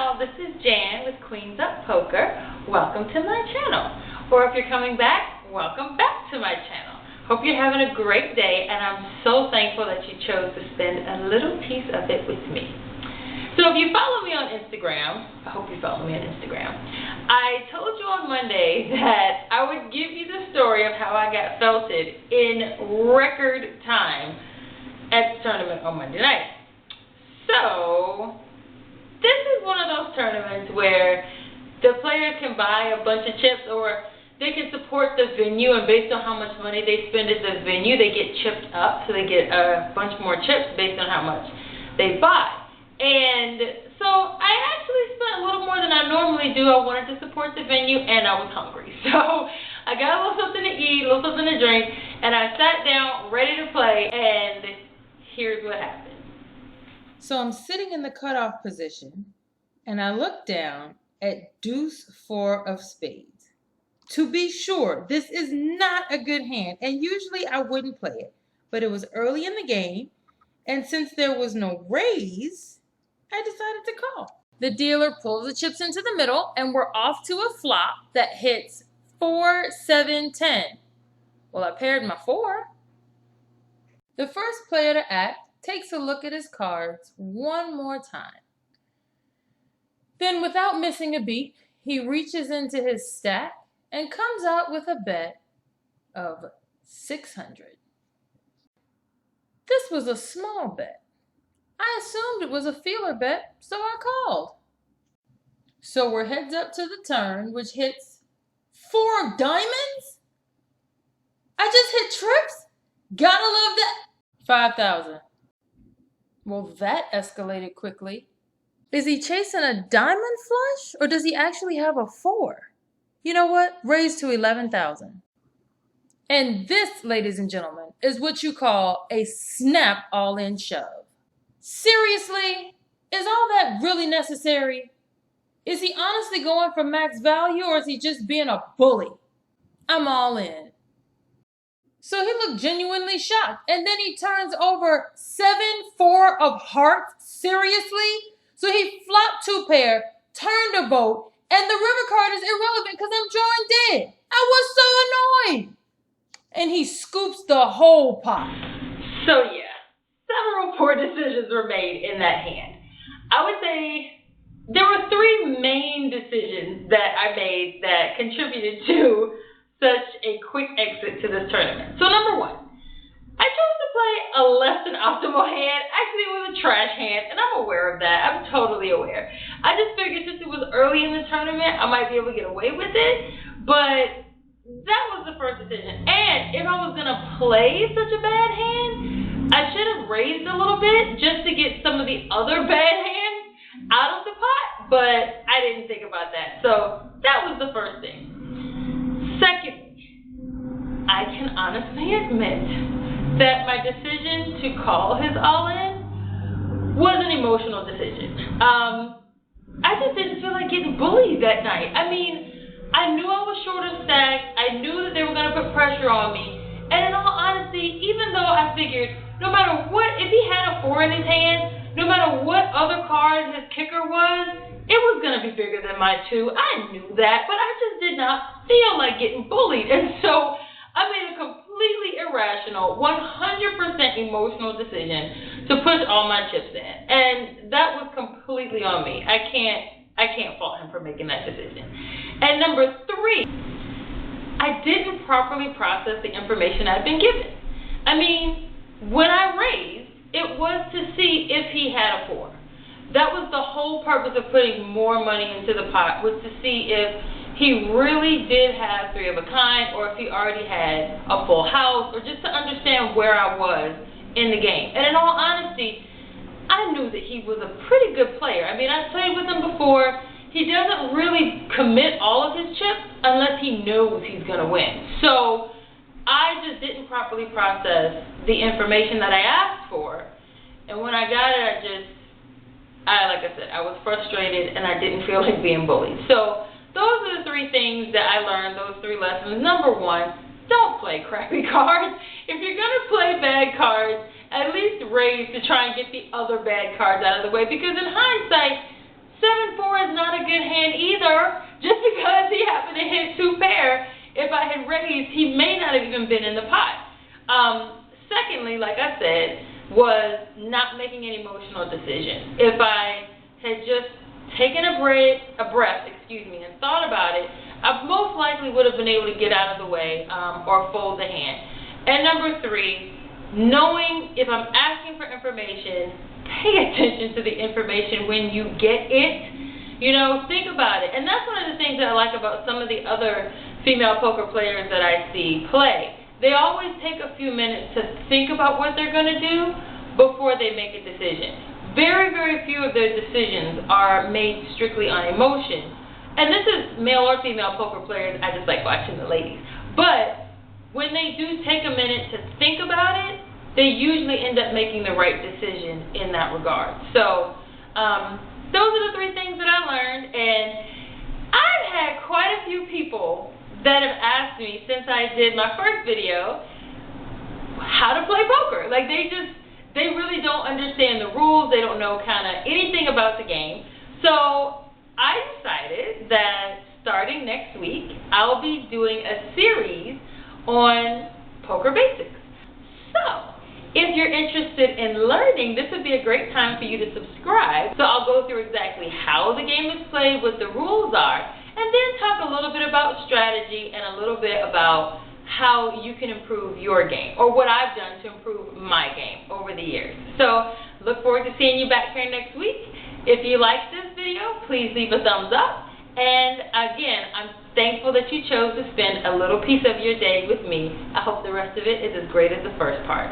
y'all, this is Jan with Queens Up Poker. Welcome to my channel. Or if you're coming back, welcome back to my channel. Hope you're having a great day, and I'm so thankful that you chose to spend a little piece of it with me. So if you follow me on Instagram, I hope you follow me on Instagram, I told you on Monday that I would give you the story of how I got felted in record time at the tournament on Monday night. So this is one of those tournaments where the players can buy a bunch of chips, or they can support the venue, and based on how much money they spend at the venue, they get chipped up, so they get a bunch more chips based on how much they buy. And so I actually spent a little more than I normally do. I wanted to support the venue, and I was hungry. So I got a little something to eat, a little something to drink, and I sat down ready to play, and here's what happened. So I'm sitting in the cutoff position, and I look down at deuce 4 of spades. To be sure, this is not a good hand, and usually I wouldn't play it, but it was early in the game, and since there was no raise, I decided to call. The dealer pulls the chips into the middle, and we're off to a flop that hits 4, 7, 10. Well, I paired my 4. The first player to act takes a look at his cards one more time. Then, without missing a beat, he reaches into his stack and comes out with a bet of 600. This was a small bet. I assumed it was a feeler bet, so I called. So we're heads up to the turn, which hits 4 of diamonds? I just hit trips? Gotta love that. 5,000. Well, that escalated quickly. Is he chasing a diamond flush, or does he actually have a 4? You know what? Raise to 11,000. And this, ladies and gentlemen, is what you call a snap all-in shove. Seriously? Is all that really necessary? Is he honestly going for max value, or is he just being a bully? I'm all in. So he looked genuinely shocked, and then he turns over 7, 4 of hearts. Seriously? So he flopped 2 pair, turned a boat, and the river card is irrelevant because I'm drawing dead. I was so annoyed. And he scoops the whole pot. So yeah, several poor decisions were made in that hand. I would say there were 3 main decisions that I made that contributed to such a quick exit to this tournament. So number 1, I chose to play a less than optimal hand. Actually, it was a trash hand, and I'm aware of that. I'm totally aware. I just figured since it was early in the tournament, I might be able to get away with it, but that was the first decision. And if I was going to play such a bad hand, I should have raised a little bit just to get some of the other bad hands out of the pot, but I didn't think about that. So that was the first thing. Secondly, I can honestly admit that my decision to call his all-in was an emotional decision. I just didn't feel like getting bullied that night. I mean, I knew I was short of stack. I knew that they were going to put pressure on me. And in all honesty, even though I figured no matter what, if he had a 4 in his hand, no matter what other card his kicker was, it was going to be bigger than my 2. I knew that, but I just did not feel like getting bullied. And so I made a completely irrational, 100% emotional decision to push all my chips in. And that was completely on me. I can't fault him for making that decision. And number 3, I didn't properly process the information I'd been given. I mean, when I raised, it was to see if he had a 4. That was the whole purpose of putting more money into the pot, was to see if he really did have 3 of a kind, or if he already had a full house, or just to understand where I was in the game. And in all honesty, I knew that he was a pretty good player. I mean, I played with him before. He doesn't really commit all of his chips unless he knows he's going to win. So I just didn't properly process the information that I asked for. And when I got it, like I said, I was frustrated, and I didn't feel like being bullied. So those are the 3 things that I learned, those 3 lessons. Number 1, don't play crappy cards. If you're going to play bad cards, at least raise to try and get the other bad cards out of the way, because in hindsight, 7-4 is case, he may not have even been in the pot. Secondly, like I said, was not making an emotional decision. If I had just taken a breath, and thought about it, I most likely would have been able to get out of the way or fold the hand. And number 3, knowing if I'm asking for information, pay attention to the information when you get it. You know, think about it. And that's one of the things that I like about some of the other female poker players that I see play. They always take a few minutes to think about what they're going to do before they make a decision. Very, very few of their decisions are made strictly on emotion. And this is male or female poker players. I just like watching the ladies. But when they do take a minute to think about it, they usually end up making the right decision in that regard. So those are the 3 things that I learned. And I've had quite a few people that have asked me since I did my first video how to play poker. Like they really don't understand the rules. They don't know kind of anything about the game. So I decided that starting next week, I'll be doing a series on poker basics. So if you're interested in learning, this would be a great time for you to subscribe. So I'll go through exactly how the game is played, what the rules are, and then talk a little bit about strategy and a little bit about how you can improve your game, or what I've done to improve my game over the years. So look forward to seeing you back here next week. If you liked this video, please leave a thumbs up. And again, I'm thankful that you chose to spend a little piece of your day with me. I hope the rest of it is as great as the first part.